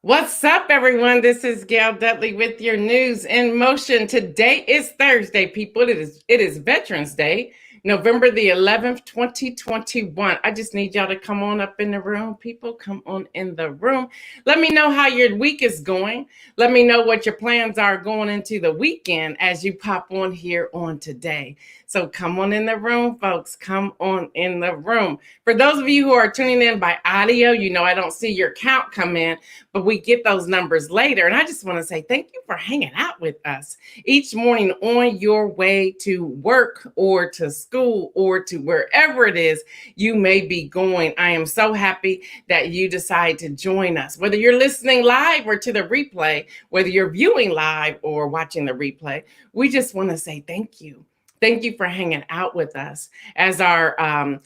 What's up, everyone? This is Gail Dudley with your news in motion. Today is Thursday, people. It is Veterans Day, November the 11th, 2021. I just need y'all to come on up in the room. People, come on in the room. Let me know how your week is going. Let me know what your plans are going into the weekend as you pop on here on today. So come on in the room, folks. Come on in the room. For those of you who are tuning in by audio, you know I don't see your count come in, but we get those numbers later. And I just want to say thank you for hanging out with us each morning on your way to work or to school or to wherever it is you may be going. I am so happy that you decide to join us, whether you're listening live or to the replay, whether you're viewing live or watching the replay. We just want to say thank you. Thank you for hanging out with us as our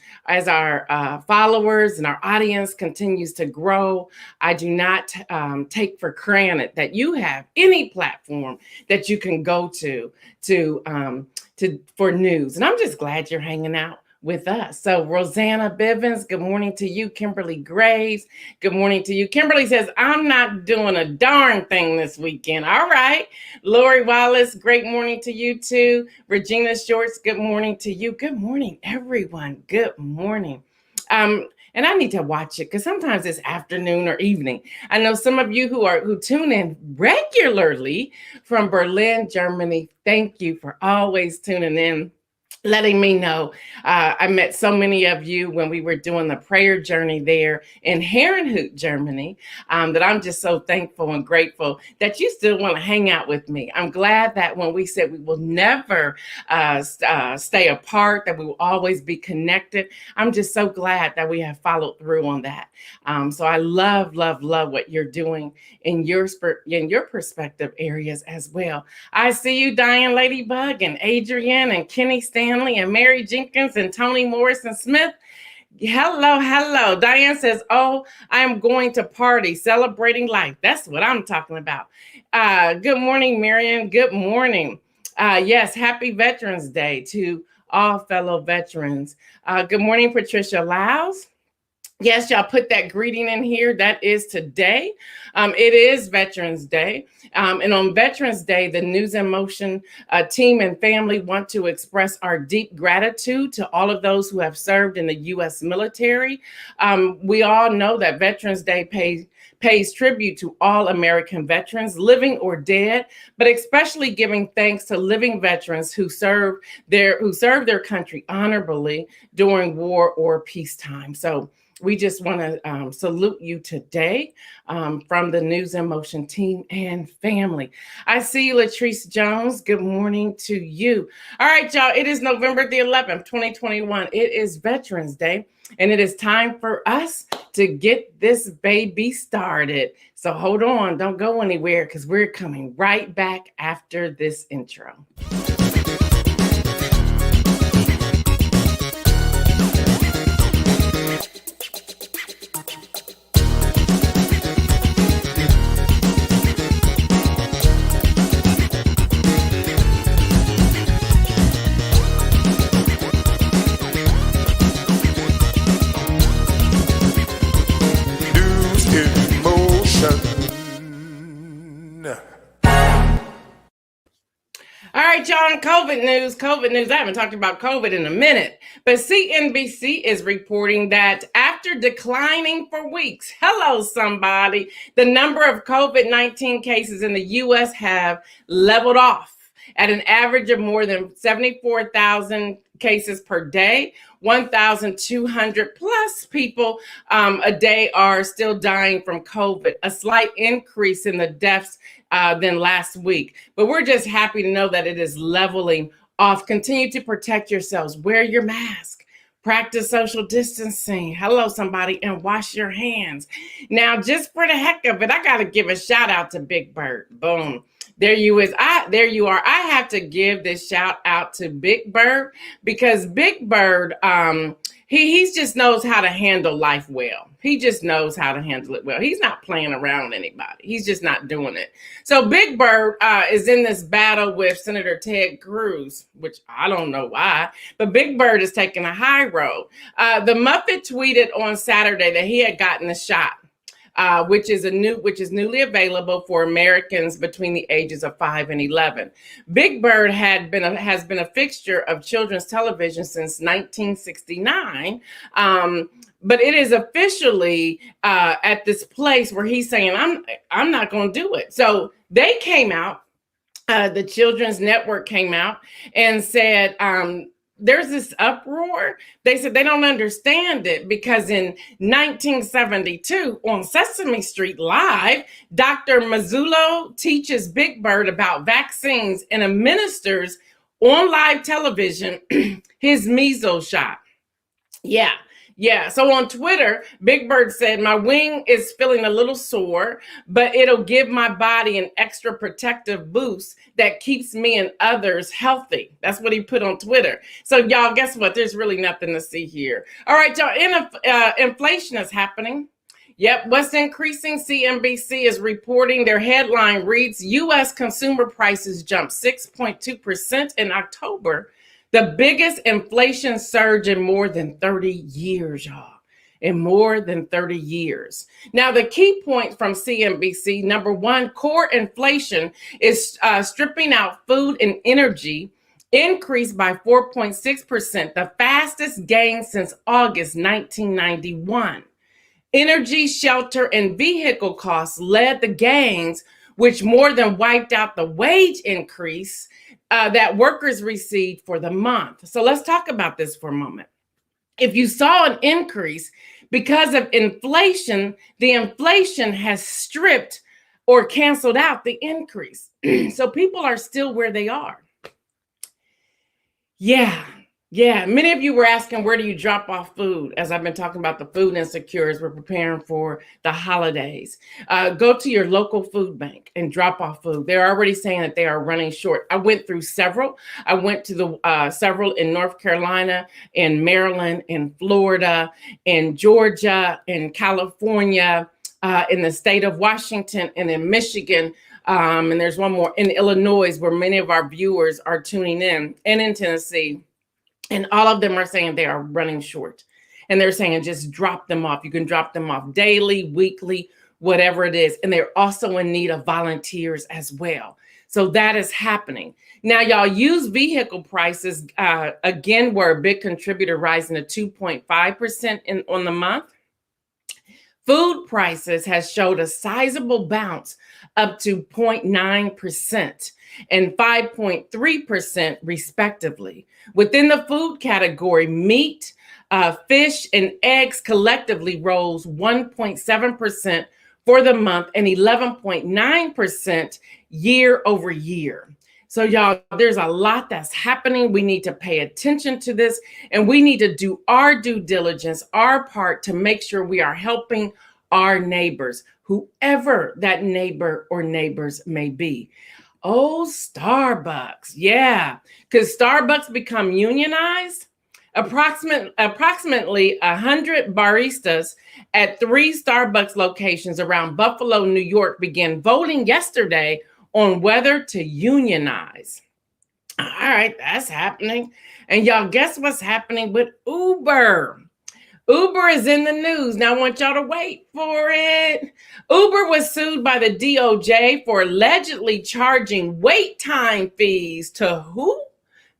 followers and our audience continues to grow. I do not take for granted that you have any platform that you can go to for news, and I'm just glad you're hanging out with us. So Rosanna Bivens, good morning to you. Kimberly Graves, good morning to you. Kimberly says, I'm not doing a darn thing this weekend. All right. Lori Wallace, great morning to you too. Regina Shorts, good morning to you. Good morning, everyone. Good morning. And I need to watch it because sometimes it's afternoon or evening. I know some of you who tune in regularly from Berlin, Germany. Thank you for always tuning in, letting me know. I met so many of you when we were doing the prayer journey there in Herrenhut, Germany, that I'm just so thankful and grateful that you still want to hang out with me. I'm glad that when we said we will never stay apart, that we will always be connected, I'm just so glad that we have followed through on that. So I love what you're doing in your perspective areas as well. I see you, Diane Ladybug and Adrian and Kenny Stanley and Mary Jenkins and Tony Morrison Smith. Hello. Diane says, oh, I am going to party, celebrating life. That's what I'm talking about. Good morning, Marion. Good morning. Yes, happy Veterans Day to all fellow veterans. Good morning, Patricia Lyles. Yes, y'all put that greeting in here. That is today. It is Veterans Day. And on Veterans Day, the News in Motion team and family want to express our deep gratitude to all of those who have served in the U.S. military. We all know that Veterans Day pays tribute to all American veterans, living or dead, but especially giving thanks to living veterans who served their country honorably during war or peacetime. So we just want to salute you today from the News in Motion team and family. I see you, Latrice Jones. Good morning to you. All right, y'all. It is November the 11th, 2021. It is Veterans Day, and it is time for us to get this baby started. So hold on. Don't go anywhere because we're coming right back after this intro. All right, y'all, on COVID news. I haven't talked about COVID in a minute, but CNBC is reporting that after declining for weeks, hello, somebody, the number of COVID-19 cases in the U.S. have leveled off at an average of more than 74,000 cases per day. 1,200 plus people a day are still dying from COVID, a slight increase in the deaths than last week. But we're just happy to know that it is leveling off. Continue to protect yourselves. Wear your mask. Practice social distancing. Hello, somebody, and wash your hands. Now, just for the heck of it, I got to give a shout out to Big Bird. Boom. There you are. I have to give this shout out to Big Bird because Big Bird, he just knows how to handle life well. He just knows how to handle it well. He's not playing around with anybody. He's just not doing it. So Big Bird is in this battle with Senator Ted Cruz, which I don't know why, but Big Bird is taking a high road. The Muppet tweeted on Saturday that he had gotten a shot which is newly available for Americans between the ages of 5 and 11. Big Bird has been a fixture of children's television since 1969. But it is officially at this place where he's saying, I'm not going to do it. So they came out, the Children's Network came out and said, there's this uproar. They said they don't understand it because in 1972 on Sesame Street Live, Dr. Mazzullo teaches Big Bird about vaccines and administers on live television his measles shot. Yeah. So on Twitter, Big Bird said, my wing is feeling a little sore, but it'll give my body an extra protective boost that keeps me and others healthy. That's what he put on Twitter. So y'all, guess what? There's really nothing to see here. All right, y'all, inflation is happening. Yep, what's increasing? CNBC is reporting. Their headline reads, U.S. consumer prices jumped 6.2% in October. The biggest inflation surge in more than 30 years, y'all. In more than 30 years. Now, the key points from CNBC, number one, core inflation is stripping out food and energy, increased by 4.6%, the fastest gain since August 1991. Energy, shelter, and vehicle costs led the gains, which more than wiped out the wage increase that workers received for the month. So let's talk about this for a moment. If you saw an increase because of inflation, the inflation has stripped or canceled out the increase. So people are still where they are. Yeah. Many of you were asking, where do you drop off food? As I've been talking about the food insecure as we're preparing for the holidays. Go to your local food bank and drop off food. They're already saying that they are running short. I went through several. I went to the several in North Carolina, in Maryland, in Florida, in Georgia, in California, in the state of Washington, and in Michigan. And there's one more in Illinois where many of our viewers are tuning in, and in Tennessee. And all of them are saying they are running short. And they're saying just drop them off. You can drop them off daily, weekly, whatever it is. And they're also in need of volunteers as well. So that is happening. Now, y'all, used vehicle prices, again, were a big contributor, rising to 2.5% on the month. Food prices has showed a sizable bounce up to 0.9% and 5.3% respectively. Within the food category, meat, fish, and eggs collectively rose 1.7% for the month and 11.9% year over year. So y'all, there's a lot that's happening. We need to pay attention to this, and we need to do our due diligence, our part, to make sure we are helping our neighbors, whoever that neighbor or neighbors may be. Oh, Starbucks. Yeah, because Starbucks become unionized. Approximately 100 baristas at 3 Starbucks locations around Buffalo, New York, began voting yesterday on whether to unionize. All right, that's happening. And y'all, guess what's happening with Uber? Uber is in the news. Now I want y'all to wait for it. Uber was sued by the DOJ for allegedly charging wait time fees to who?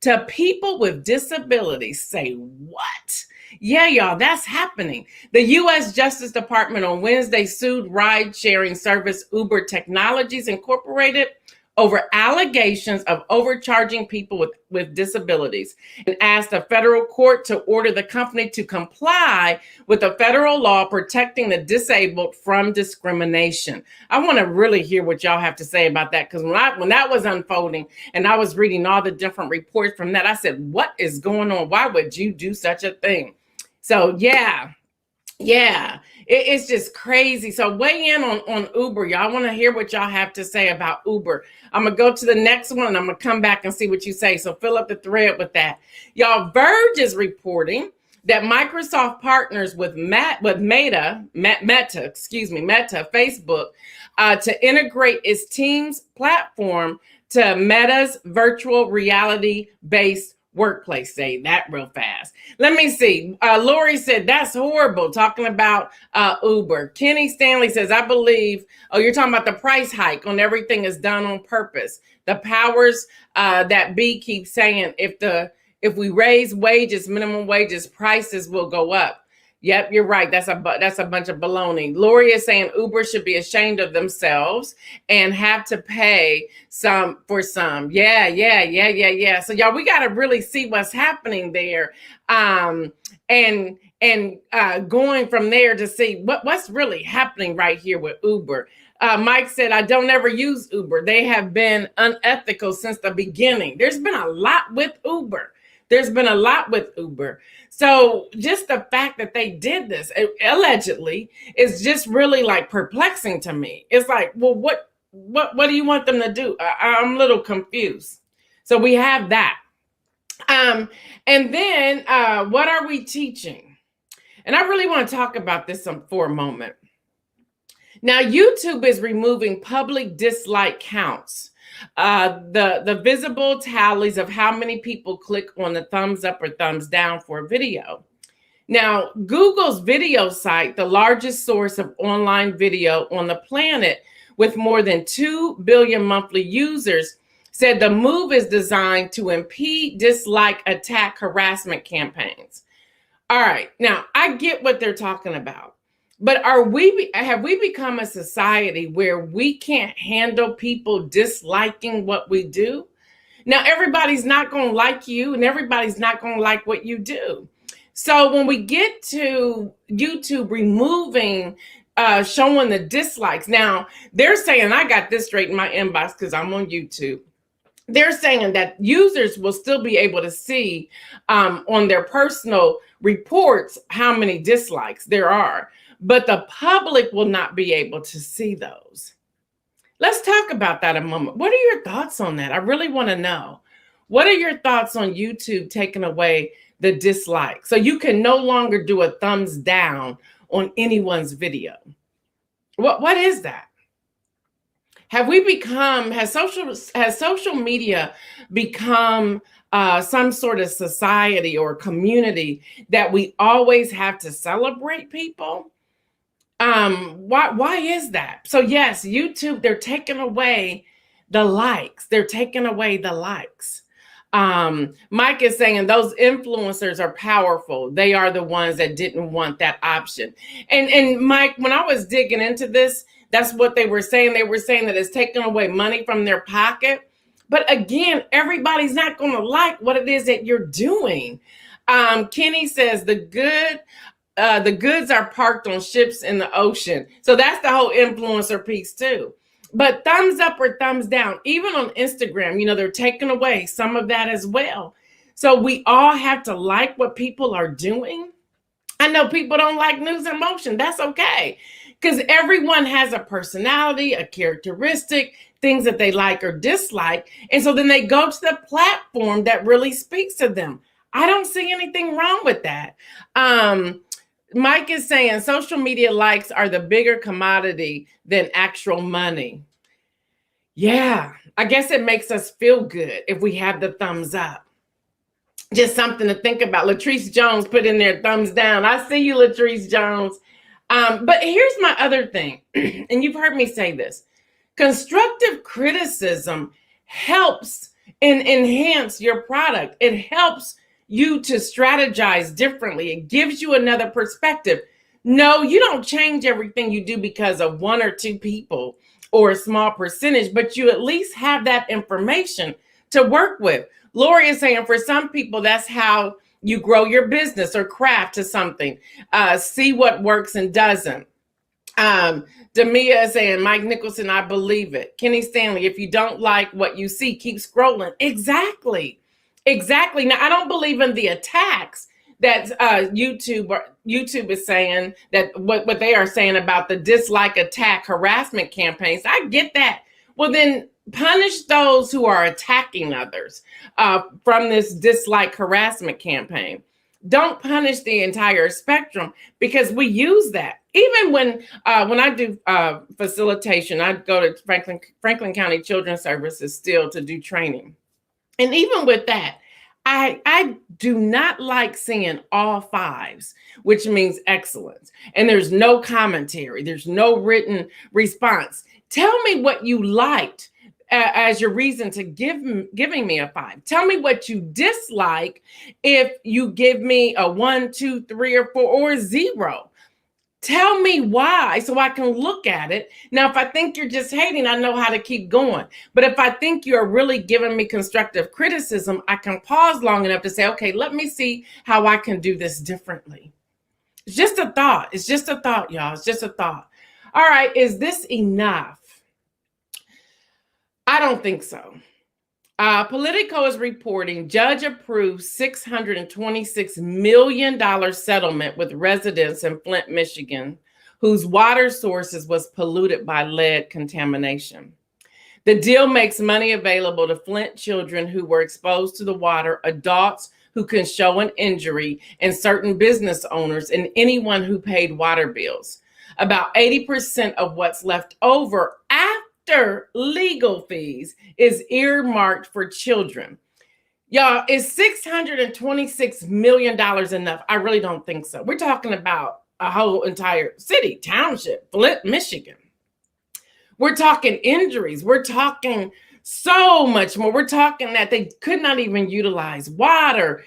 To people with disabilities. Say what? Yeah, y'all, that's happening. The U.S. Justice Department on Wednesday sued ride-sharing service Uber Technologies Incorporated over allegations of overcharging people with disabilities, and asked a federal court to order the company to comply with a federal law protecting the disabled from discrimination. I want to really hear what y'all have to say about that, because when that was unfolding and I was reading all the different reports from that, I said, what is going on? Why would you do such a thing? So yeah, it's just crazy. So weigh in on Uber. Y'all want to hear what y'all have to say about Uber. I'm going to go to the next one, and I'm going to come back and see what you say. So fill up the thread with that. Y'all, Verge is reporting that Microsoft partners with Meta, Facebook, to integrate its Teams platform to Meta's virtual reality-based workplace. Say that real fast. Let me see. Lori said, that's horrible, talking about Uber. Kenny Stanley says, I believe, oh, you're talking about the price hike on everything is done on purpose. The powers that be keep saying, if we raise wages, minimum wages, prices will go up. Yep, you're right. That's a bunch of baloney. Lori is saying Uber should be ashamed of themselves and have to pay some for some. Yeah. So y'all, we got to really see what's happening there, and going from there to see what's really happening right here with Uber. Mike said, I don't ever use Uber. They have been unethical since the beginning. There's been a lot with Uber. So just the fact that they did this allegedly is just really like perplexing to me. It's like, well, what do you want them to do? I'm a little confused. So we have that. And then what are we teaching? And I really want to talk about this for a moment. Now, YouTube is removing public dislike counts. The visible tallies of how many people click on the thumbs up or thumbs down for a video. Now, Google's video site, the largest source of online video on the planet with more than 2 billion monthly users, said the move is designed to impede dislike, attack, harassment campaigns. All right, now I get what they're talking about. But have we become a society where we can't handle people disliking what we do? Now, everybody's not going to like you and everybody's not going to like what you do. So when we get to YouTube removing, showing the dislikes, now they're saying, I got this straight in my inbox because I'm on YouTube. They're saying that users will still be able to see on their personal reports how many dislikes there are, but the public will not be able to see those. Let's talk about that a moment. What are your thoughts on that? I really want to know. What are your thoughts on YouTube taking away the dislike? So you can no longer do a thumbs down on anyone's video. What is that? Has social media become some sort of society or community that we always have to celebrate people? Why is that? So yes, YouTube, they're taking away the likes. Mike is saying those influencers are powerful. They are the ones that didn't want that option. And Mike, when I was digging into this, that's what they were saying. They were saying that it's taking away money from their pocket. But again, everybody's not going to like what it is that you're doing. Kenny says the goods are parked on ships in the ocean. So that's the whole influencer piece too. But thumbs up or thumbs down, even on Instagram, they're taking away some of that as well. So we all have to like what people are doing. I know people don't like news and motion. That's okay. Because everyone has a personality, a characteristic, things that they like or dislike. And so then they go to the platform that really speaks to them. I don't see anything wrong with that. Mike is saying social media likes are the bigger commodity than actual money. Yeah, I guess it makes us feel good if we have the thumbs up. Just something to think about. Latrice Jones put in there thumbs down. I see you, Latrice Jones. But here's my other thing, and you've heard me say this. Constructive criticism helps and enhance your product. It helps you to strategize differently. It gives you another perspective. No, you don't change everything you do because of one or two people or a small percentage, but you at least have that information to work with. Lori is saying for some people, that's how you grow your business or craft to something. See what works and doesn't. Demia is saying, Mike Nicholson, I believe it. Kenny Stanley, if you don't like what you see, keep scrolling. Exactly. Now, I don't believe in the attacks that YouTube is saying, that what they are saying about the dislike, attack, harassment campaigns. I get that. Well, then punish those who are attacking others from this dislike harassment campaign. Don't punish the entire spectrum, because we use that. Even when I do facilitation, I go to Franklin County Children's Services still to do training. And even with that, I do not like seeing all fives, which means excellence. And there's no commentary, there's no written response. Tell me what you liked as your reason to giving me a five. Tell me what you dislike if you give me a 1, 2, 3, or 4, or a 0. Tell me why so I can look at it. Now, if I think you're just hating, I know how to keep going. But if I think you're really giving me constructive criticism, I can pause long enough to say, okay, let me see how I can do this differently. It's just a thought. It's just a thought, y'all. It's just a thought. All right, is this enough? I don't think so. Politico is reporting judge approved $626 million settlement with residents in Flint, Michigan, whose water sources was polluted by lead contamination. The deal makes money available to Flint children who were exposed to the water, adults who can show an injury, and certain business owners and anyone who paid water bills. About 80% of what's left over after legal fees is earmarked for children. Y'all, is $626 million enough? I really don't think so. We're talking about a whole entire city, township, Flint, Michigan. We're talking injuries. We're talking so much more. We're talking that they could not even utilize water.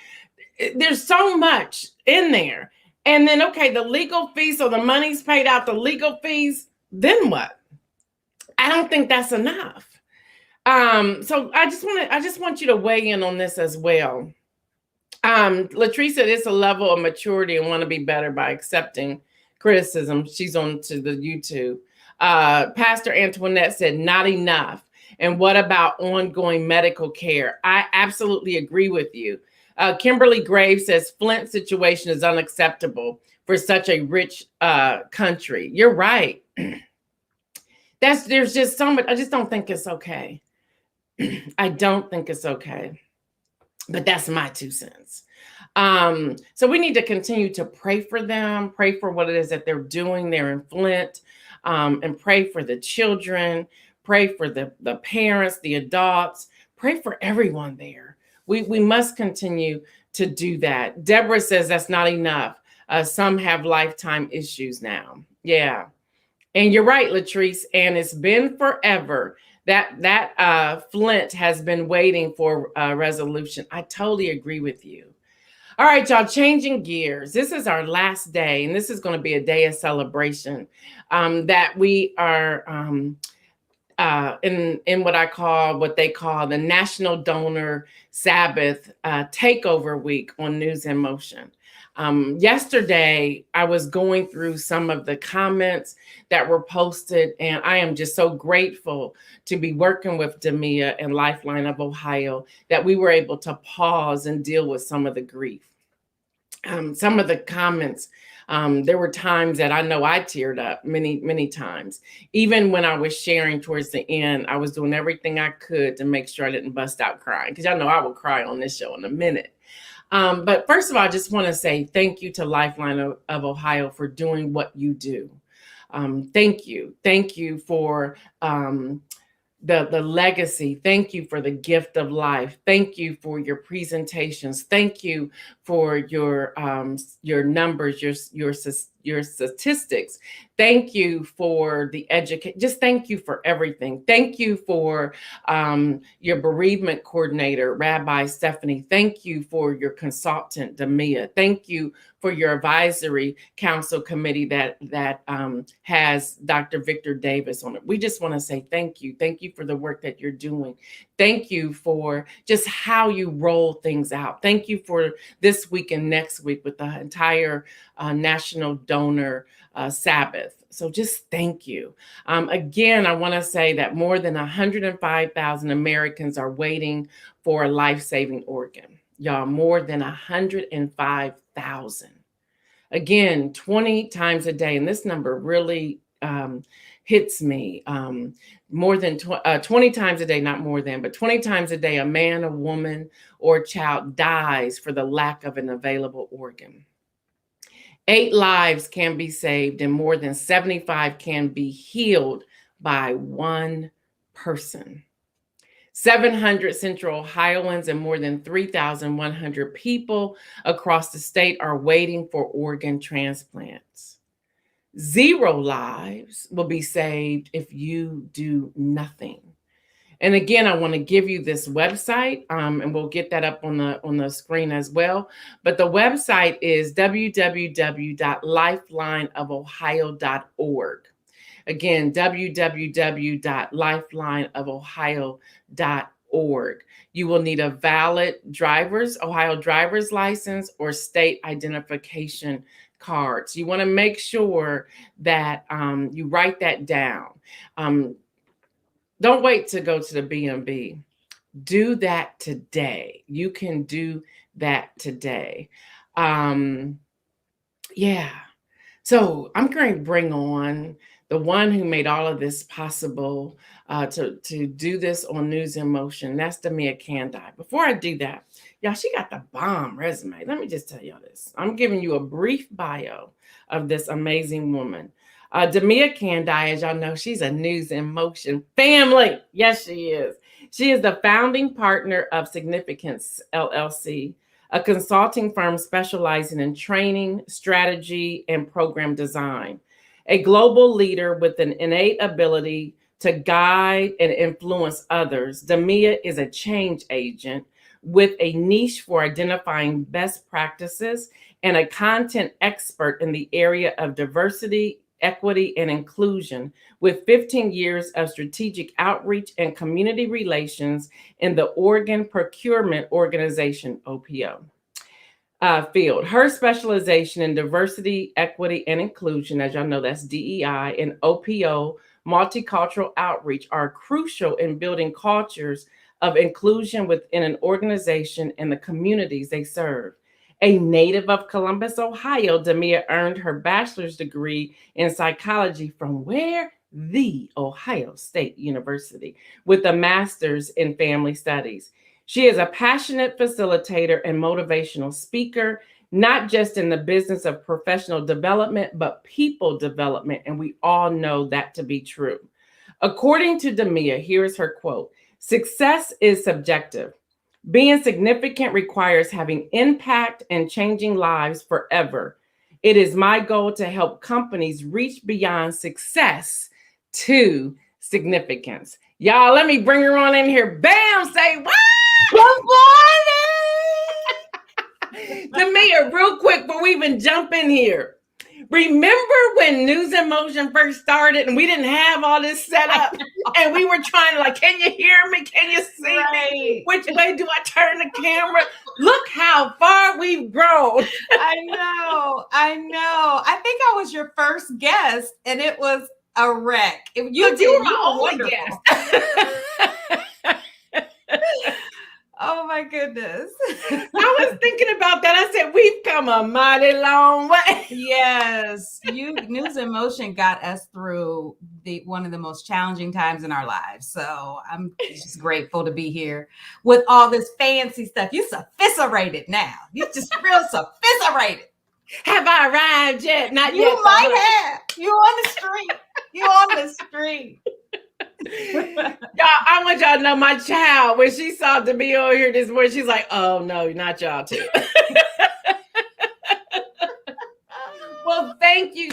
There's so much in there. And then, okay, the legal fees, so the money's paid out, the legal fees, then what? I don't think that's enough. So I just want you to weigh in on this as well. Latrice said it's a level of maturity and want to be better by accepting criticism. She's on to the YouTube. Pastor Antoinette said not enough. And what about ongoing medical care? I absolutely agree with you. Kimberly Graves says Flint situation is unacceptable for such a rich country. You're right. There's just so much. I just don't think it's okay. I don't think it's okay. But that's my 2 cents. So we need to continue to pray for them, pray for what it is that they're doing there in Flint, and pray for the children, pray for the parents, the adults, pray for everyone there. We must continue to do that. Deborah says that's not enough. Some have lifetime issues now. Yeah. And you're right, Latrice, and it's been forever. That Flint has been waiting for a resolution. I totally agree with you. All right, y'all, changing gears. This is our last day, and this is going to be a day of celebration that we are in what they call the National Donor Sabbath Takeover Week on News in Motion. Yesterday, I was going through some of the comments that were posted, and I am just so grateful to be working with Demia and Lifeline of Ohio that we were able to pause and deal with some of the grief. Some of the comments, there were times that I know I teared up many, many times. Even when I was sharing towards the end, I was doing everything I could to make sure I didn't bust out crying, because y'all know I will cry on this show in a minute. But first of all, I just want to say thank you to Lifeline of Ohio for doing what you do. Thank you. Thank you for the legacy. Thank you for the gift of life. Thank you for your presentations. Thank you for your numbers, your statistics. Thank you for the education. Just thank you for everything. Thank you for your bereavement coordinator, Rabbi Stephanie. Thank you for your consultant, Demia. Thank you for your advisory council committee that has Dr. Victor Davis on it. We just want to say thank you. Thank you for the work that you're doing. Thank you for just how you roll things out. Thank you for this week and next week with the entire National Donor Sabbath. So just thank you. Again, I want to say that more than 105,000 Americans are waiting for a life-saving organ. Y'all, more than 105,000. Again, 20 times a day. And this number really hits me. More than 20 times a day, not more than, but 20 times a day, a man, a woman, or a child dies for the lack of an available organ. 8 lives can be saved, and more than 75 can be healed by one person. 700 Central Ohioans and more than 3,100 people across the state are waiting for organ transplants. 0 lives will be saved if you do nothing. And again, I want to give you this website, and we'll get that up on the screen as well. But the website is www.lifelineofohio.org. Again, www.lifelineofohio.org. You will need a valid Ohio driver's license or state identification card. So you want to make sure that you write that down. Don't wait to go to the B&B. Do that today. You can do that today. Yeah. So I'm going to bring on the one who made all of this possible to do this on News in Motion. That's Demia Kandi. Before I do that, y'all, she got the bomb resume. Let me just tell y'all this. I'm giving you a brief bio of this amazing woman. Demia Kandi, as y'all know, she's a News in Motion family. Yes, she is. She is the founding partner of Significance, LLC, a consulting firm specializing in training, strategy, and program design. A global leader with an innate ability to guide and influence others, Demia is a change agent with a niche for identifying best practices and a content expert in the area of diversity, equity, and inclusion, with 15 years of strategic outreach and community relations in the Organ Procurement Organization, OPO, field. Her specialization in diversity, equity, and inclusion, as y'all know, that's DEI, and OPO, multicultural outreach, are crucial in building cultures of inclusion within an organization and the communities they serve. A native of Columbus, Ohio, Demia earned her bachelor's degree in psychology from where? The Ohio State University, with a master's in family studies. She is a passionate facilitator and motivational speaker, not just in the business of professional development, but people development, and we all know that to be true. According to Demia, here's her quote: "Success is subjective. Being significant requires having impact and changing lives forever. It is my goal to help companies reach beyond success to significance." Y'all, let me bring her on in here. Bam! Say what? Good morning! Demia, real quick before we even jump in here. Remember when News in Motion first started and we didn't have all this set up and we were trying to can you hear me? Can you see me? Which way do I turn the camera? Look how far we've grown. I know. I think I was your first guest and it was a wreck. You were my only guest. Oh my goodness. I was thinking about that. I said, we've come a mighty long way. Yes. News in Motion got us through one of the most challenging times in our lives. So I'm just grateful to be here with all this fancy stuff. You're sophisticated now. You're just real sophisticated. Have I arrived yet? Not yet. You might have. You on the street. You on the street. Y'all, I want y'all to know my child, when she saw Demia over here this morning, she's like, oh no, not y'all too. Well, thank you.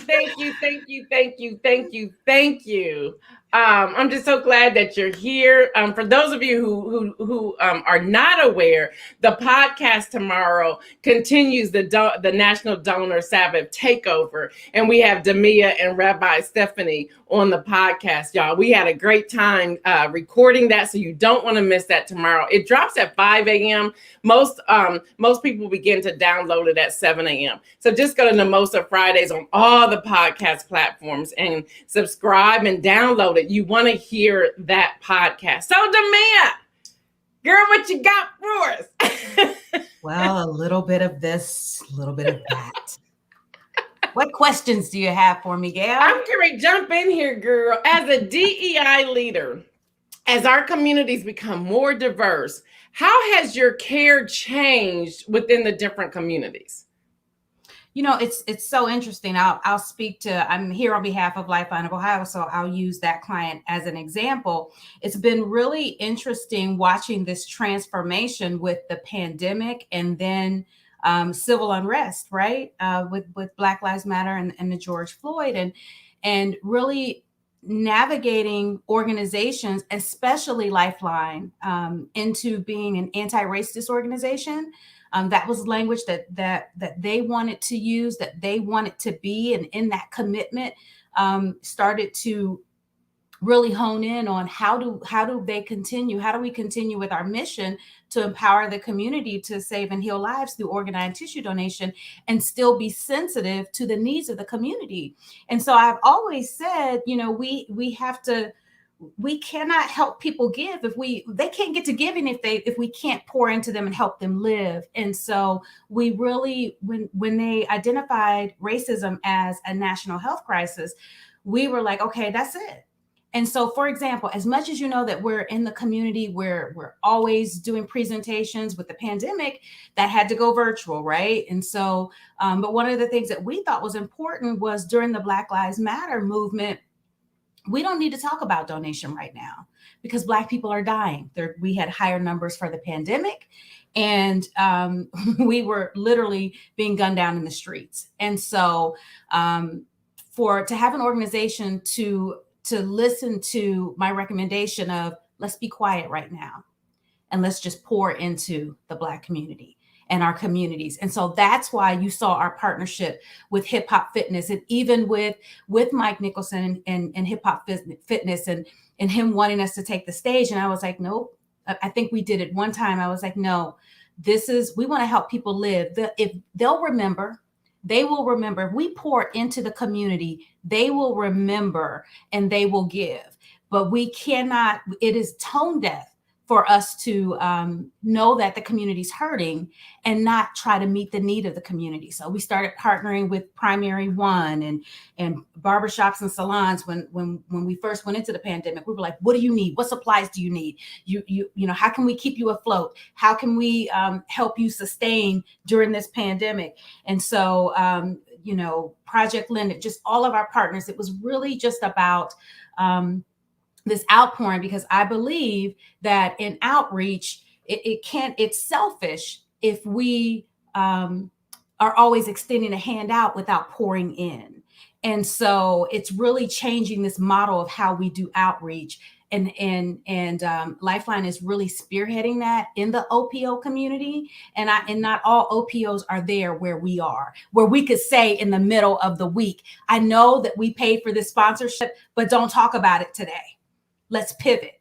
I'm just so glad that you're here. For those of you who are not aware, the podcast tomorrow continues the National Donor Sabbath takeover, and we have Demia and Rabbi Stephanie on the podcast, y'all. We had a great time recording that, so you don't want to miss that tomorrow. It drops at 5 a.m. Most people begin to download it at 7 a.m. So just go to Namosa Fridays on all the podcast platforms and subscribe and download it. You want to hear that podcast. So Demia, girl, what you got for us? Well, a little bit of this, a little bit of that. What questions do you have for me, Gail? I'm going to jump in here, girl. As a DEI leader, as our communities become more diverse, how has your care changed within the different communities? It's so interesting. I'll speak to, I'm here on behalf of Lifeline of Ohio, so I'll use that client as an example. It's been really interesting watching this transformation with the pandemic and then civil unrest, right? With Black Lives Matter and the George Floyd, and really navigating organizations, especially Lifeline, into being an anti-racist organization. That was language that they wanted to use, that they wanted to be, and in that commitment, started to really hone in on how do we continue with our mission to empower the community to save and heal lives through organ and tissue donation, and still be sensitive to the needs of the community. And so I've always said, we cannot help people give if they can't get to giving if we can't pour into them and help them live. And so we really, when they identified racism as a national health crisis, we were like, okay, that's it. And so, for example, as much as that we're in the community where we're always doing presentations, with the pandemic, that had to go virtual, right? And so, but one of the things that we thought was important was during the Black Lives Matter movement, we don't need to talk about donation right now because Black people are dying. We had higher numbers for the pandemic, and we were literally being gunned down in the streets. And so to have an organization to listen to my recommendation of, let's be quiet right now and let's just pour into the Black community and our communities. And so that's why you saw our partnership with Hip Hop Fitness, and even with Mike Nicholson and Hip Hop Fitness, and him wanting us to take the stage. And I was like, nope. I think we did it one time. I was like, no, we want to help people live. If they'll remember, they will remember. If we pour into the community, they will remember and they will give. But we cannot, it is tone deaf for us to know that the community's hurting and not try to meet the need of the community. So we started partnering with Primary One and barbershops and salons. When we first went into the pandemic, we were like, what do you need? What supplies do you need? How can we keep you afloat? How can we help you sustain during this pandemic? And so, Project Lend, just all of our partners, it was really just about this outpouring, because I believe that in outreach, it's selfish if we are always extending a hand out without pouring in. And so it's really changing this model of how we do outreach. And Lifeline is really spearheading that in the OPO community. And not all OPOs are there where we are, where we could say in the middle of the week, I know that we paid for this sponsorship, but don't talk about it today. Let's pivot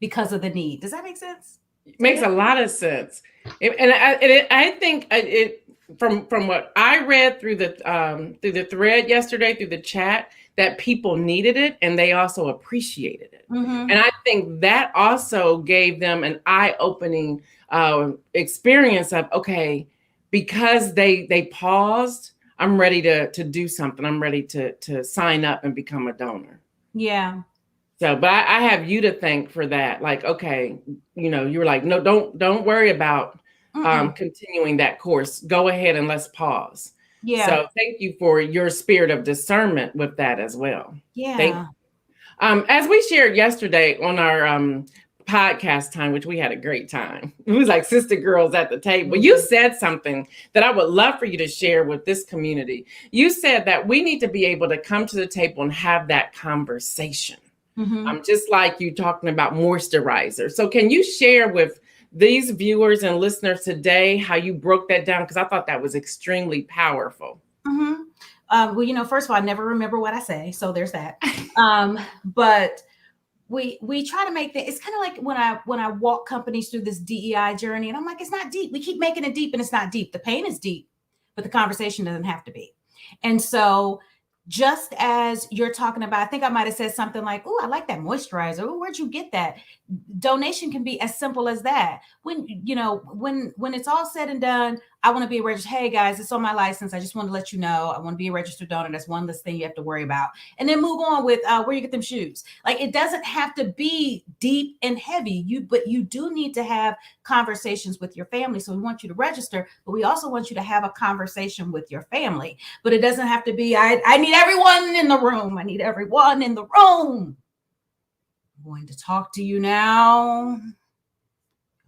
because of the need. Does that make sense? It makes a lot of sense. I think from what I read through the thread yesterday, through the chat, that people needed it and they also appreciated it. Mm-hmm. And I think that also gave them an eye-opening experience of, okay, because they paused, I'm ready to do something. I'm ready to sign up and become a donor. Yeah. So, but I have you to thank for that. Like, okay, you were like, no, don't worry about continuing that course. Go ahead and let's pause. Yeah. So thank you for your spirit of discernment with that as well. Yeah. Thank you. As we shared yesterday on our podcast time, which we had a great time. It was like sister girls at the table. Mm-hmm. You said something that I would love for you to share with this community. You said that we need to be able to come to the table and have that conversation. Mm-hmm. Just like you talking about moisturizer. So can you share with these viewers and listeners today how you broke that down? Because I thought that was extremely powerful. Mm-hmm. Well, first of all, I never remember what I say. So there's that. But we try to make that. It's kind of like when I walk companies through this DEI journey, and I'm like, it's not deep. We keep making it deep and it's not deep. The pain is deep, but the conversation doesn't have to be. And so just as you're talking about, I think I might have said something like, oh, I like that moisturizer. Oh, where'd you get that? Donation can be as simple as that. When it's all said and done, I want to be a registered, hey guys, it's on my license. I just want to let you know, I want to be a registered donor. That's one less thing you have to worry about. And then move on with where you get them shoes. Like, it doesn't have to be deep and heavy. But you do need to have conversations with your family. So we want you to register, but we also want you to have a conversation with your family. But it doesn't have to be, I need everyone in the room. I need everyone in the room. I'm going to talk to you now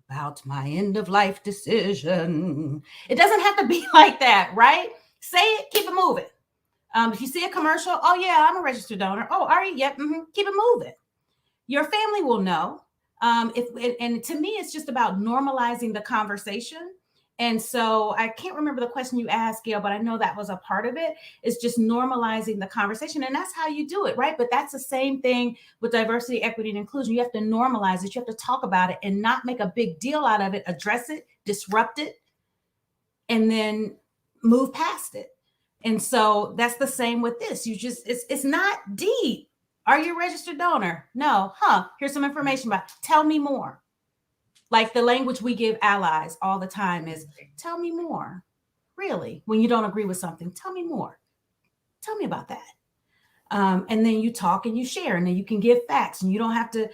about my end of life decision. It doesn't have to be like that, right? Say it, keep it moving. If you see a commercial, oh yeah, I'm a registered donor. Oh, are you? Yep. Keep it moving. Your family will know. And to me, it's just about normalizing the conversation. And so I can't remember the question you asked, Gail, but I know that was a part of it. It's just normalizing the conversation. And that's how you do it, right? But that's the same thing with diversity, equity, and inclusion. You have to normalize it. You have to talk about it and not make a big deal out of it, address it, disrupt it, and then move past it. And so that's the same with this. It's not deep. Are you a registered donor? No. Here's some information about it. Tell me more. Like the language we give allies all the time is, tell me more. Really? When you don't agree with something, tell me more. Tell me about that. And then you talk and you share, and then you can give facts, and you don't have to,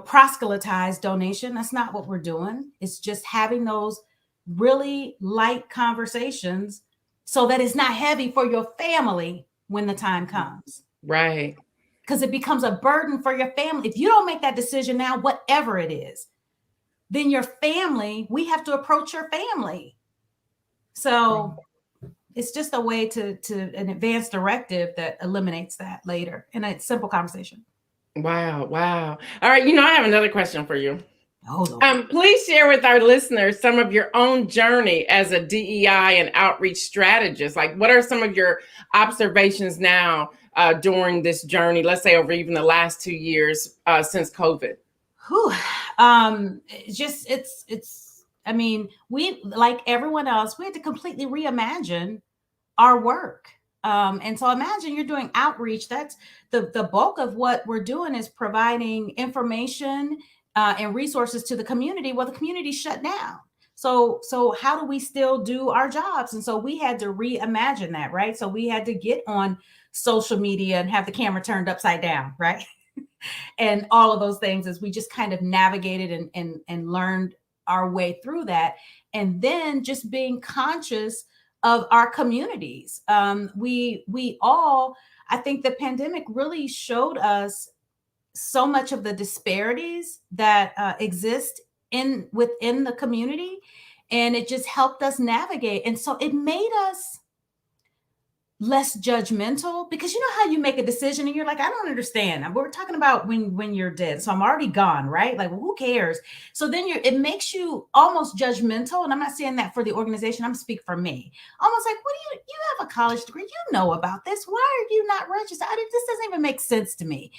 proselytize donation. That's not what we're doing. It's just having those really light conversations so that it's not heavy for your family when the time comes. Right. Because it becomes a burden for your family. If you don't make that decision now, whatever it is, then your family, we have to approach your family. So it's just a way to an advanced directive that eliminates that later in a simple conversation. Wow. All right. I have another question for you. Oh, please share with our listeners some of your own journey as a DEI and outreach strategist. Like, what are some of your observations now during this journey, let's say over even the last 2 years since COVID? We, like everyone else, we had to completely reimagine our work. And so imagine you're doing outreach. That's the bulk of what we're doing is providing information and resources to the community. Well, the community shut down. So how do we still do our jobs? And so we had to reimagine that, right? So we had to get on social media and have the camera turned upside down, right? And all of those things as we just kind of navigated and learned our way through that. And then just being conscious of our communities. We all, I think the pandemic really showed us so much of the disparities that exist within the community. And it just helped us navigate. And so it made us less judgmental, because you know how you make a decision and you're like, I don't understand. We're talking about when you're dead. So I'm already gone, right? Like, well, who cares? So then it makes you almost judgmental. And I'm not saying that for the organization. I'm speaking for me. Almost like, what do you have a college degree? You know about this. Why are you not registered? This doesn't even make sense to me.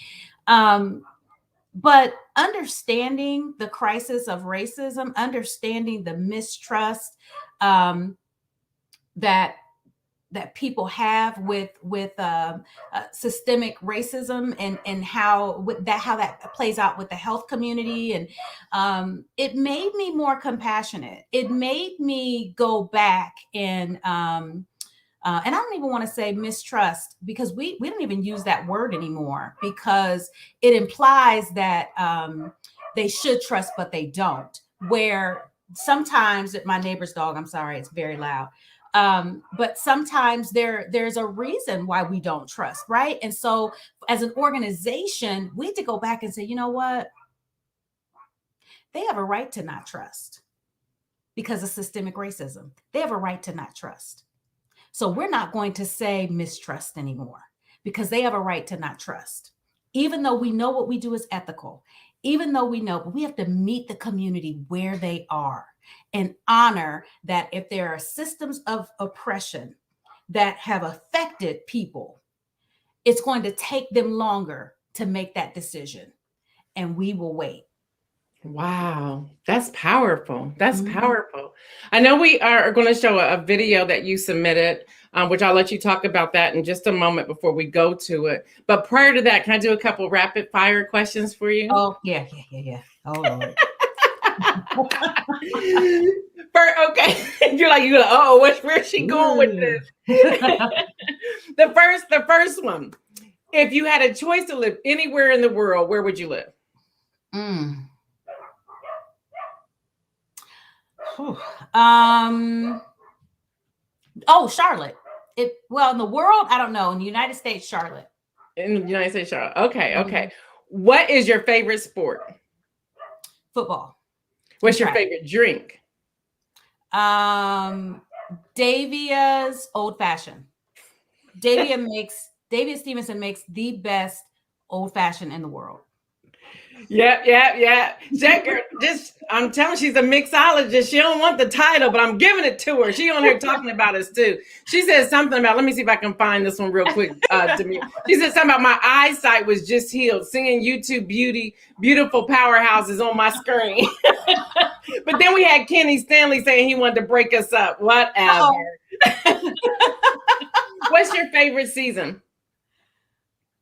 But understanding the crisis of racism, understanding the mistrust that people have with systemic racism and how that plays out with the health community. And it made me more compassionate. It made me go back and I don't even want to say mistrust, because we don't even use that word anymore, because it implies that they should trust, but they don't. Where sometimes my neighbor's dog, I'm sorry, it's very loud. But sometimes there's a reason why we don't trust, right? And so as an organization, we had to go back and say, you know what? They have a right to not trust because of systemic racism. They have a right to not trust. So we're not going to say mistrust anymore, because they have a right to not trust. Even though we know what we do is ethical, even though we know, but we have to meet the community where they are and honor that if there are systems of oppression that have affected people, it's going to take them longer to make that decision, and we will wait. Wow, that's powerful. That's powerful. I know we are going to show a video that you submitted, which I'll let you talk about that in just a moment before we go to it. But prior to that, can I do a couple rapid fire questions for you? Oh, yeah. Oh, Lord. Okay, you're like, oh, where's she going with this? The first one. If you had a choice to live anywhere in the world, where would you live? Charlotte. In the world, I don't know. In the United States, Charlotte. In the United States, Charlotte. Okay, okay. What is your favorite sport? Football. What's your favorite drink? Davia's Old Fashioned. Davia Stevenson makes the best old fashioned in the world. Yeah. That girl, I'm telling, she's a mixologist. She don't want the title, but I'm giving it to her. She on here talking about us too. She said something about, let me see if I can find this one real quick. She said something about my eyesight was just healed, singing YouTube beautiful powerhouses on my screen. But then we had Kenny Stanley saying he wanted to break us up. Whatever. What's your favorite season?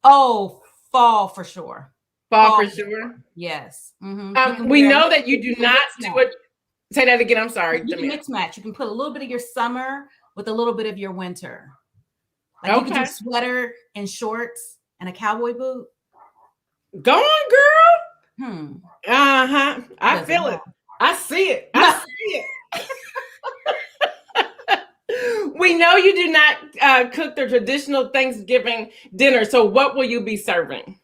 Oh, fall for sure. Fall for sure. Yes. We know that you do not do it. Say that again. I'm sorry. You can mix match. You can put a little bit of your summer with a little bit of your winter. Like you can do sweater and shorts and a cowboy boot. Go on, girl. I feel it. I see it. We know you do not cook the traditional Thanksgiving dinner. So what will you be serving?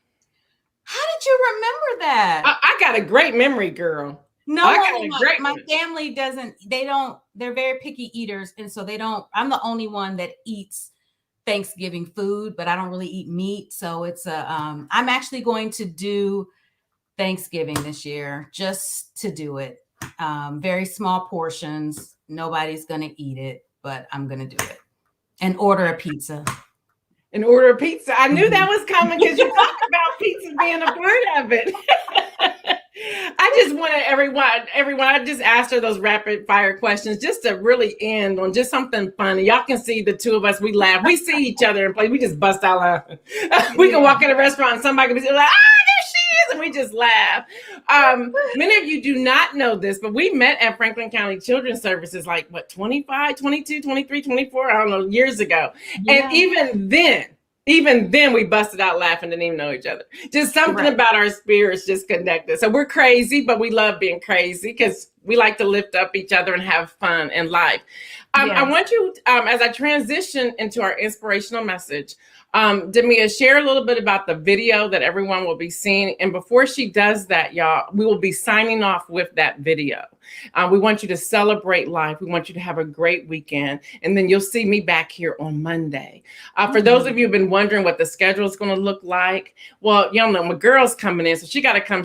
How did you remember that? I got a great memory, girl. No, my family doesn't. They're very picky eaters. And so I'm the only one that eats Thanksgiving food, but I don't really eat meat. So it's I'm actually going to do Thanksgiving this year just to do it. Very small portions. Nobody's going to eat it, but I'm going to do it and order a pizza. I knew that was coming because you talked about pizza being a part of it. I just wanted everyone, I just asked her those rapid fire questions just to really end on just something funny. Y'all can see the two of us, we laugh. We see each other and play. We just bust out laughing. We can walk in a restaurant and somebody can be like, there she is. And we just laugh. Many of you do not know this, but we met at Franklin County Children's Services 25, 22, 23, 24, I don't know, years ago. Yeah. And even then we busted out laughing, didn't even know each other. Just something about our spirits just connected. So we're crazy, but we love being crazy because we like to lift up each other and have fun in life. I want you, as I transition into our inspirational message, Demia, share a little bit about the video that everyone will be seeing. And before she does that, y'all, we will be signing off with that video. We want you to celebrate life. We want you to have a great weekend. And then you'll see me back here on Monday. For those of you who've been wondering what the schedule is going to look like, well, y'all know my girl's coming in, so she got to come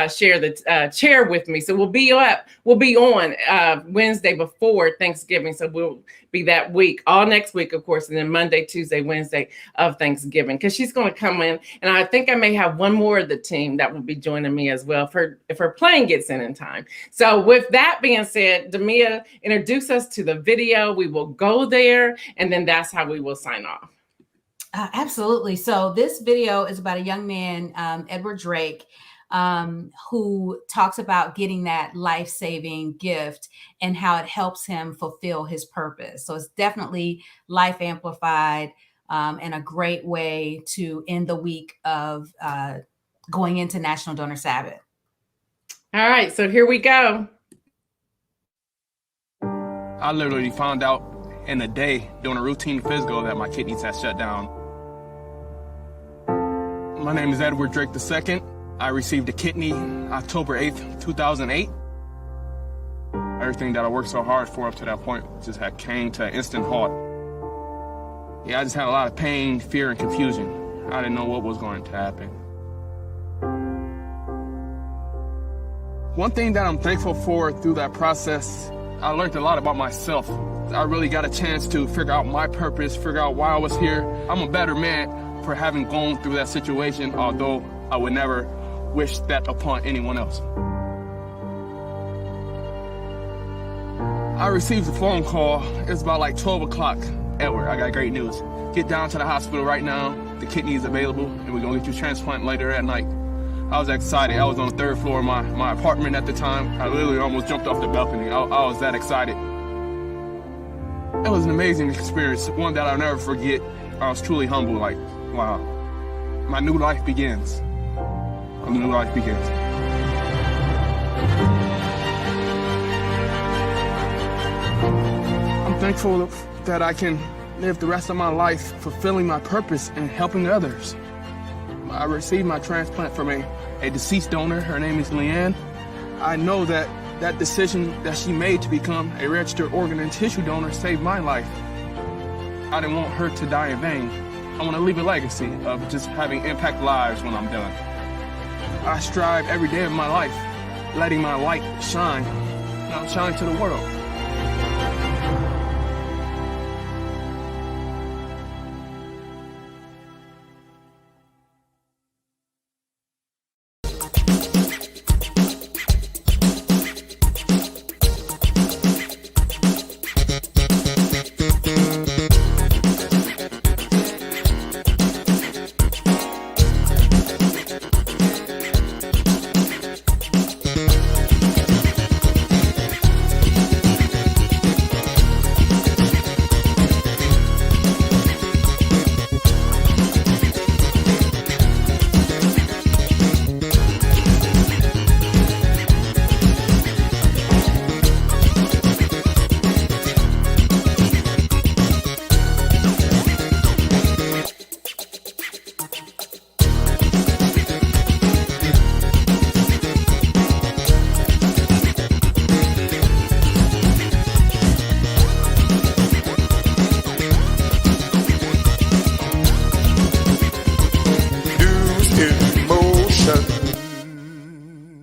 share the chair with me. So we'll be on Wednesday before Thanksgiving. So we'll be that week, all next week, of course, and then Monday, Tuesday, Wednesday of Thanksgiving, because she's going to come in. And I think I may have one more of the team that will be joining me as well if her plane gets in time. So with that being said, Demia, introduce us to the video. We will go there, and then that's how we will sign off. Absolutely. So this video is about a young man, Edward Drake, who talks about getting that life-saving gift and how it helps him fulfill his purpose. So it's definitely life amplified and a great way to end the week of going into National Donor Sabbath. All right, so here we go. I literally found out in a day doing a routine physical that my kidneys had shut down. My name is Edward Drake II. I received a kidney October 8th, 2008. Everything that I worked so hard for up to that point just had came to an instant halt. Yeah, I just had a lot of pain, fear, and confusion. I didn't know what was going to happen. One thing that I'm thankful for through that process, I learned a lot about myself. I really got a chance to figure out my purpose, figure out why I was here. I'm a better man for having gone through that situation, although I would never wish that upon anyone else. I received a phone call. It's about like 12 o'clock. Edward, I got great news. Get down to the hospital right now. The kidney is available, and we're gonna get you transplanted later at night. I was excited. I was on the 3rd floor of my apartment at the time. I literally almost jumped off the balcony. I was that excited. It was an amazing experience, one that I'll never forget. I was truly humble, like, wow, my new life begins. My new life begins. I'm thankful that I can live the rest of my life fulfilling my purpose and helping others. I received my transplant from a deceased donor. Her name is Leanne. I know that decision that she made to become a registered organ and tissue donor saved my life. I didn't want her to die in vain. I want to leave a legacy of just having impact lives when I'm done. I strive every day of my life, letting my light shine, shine to the world.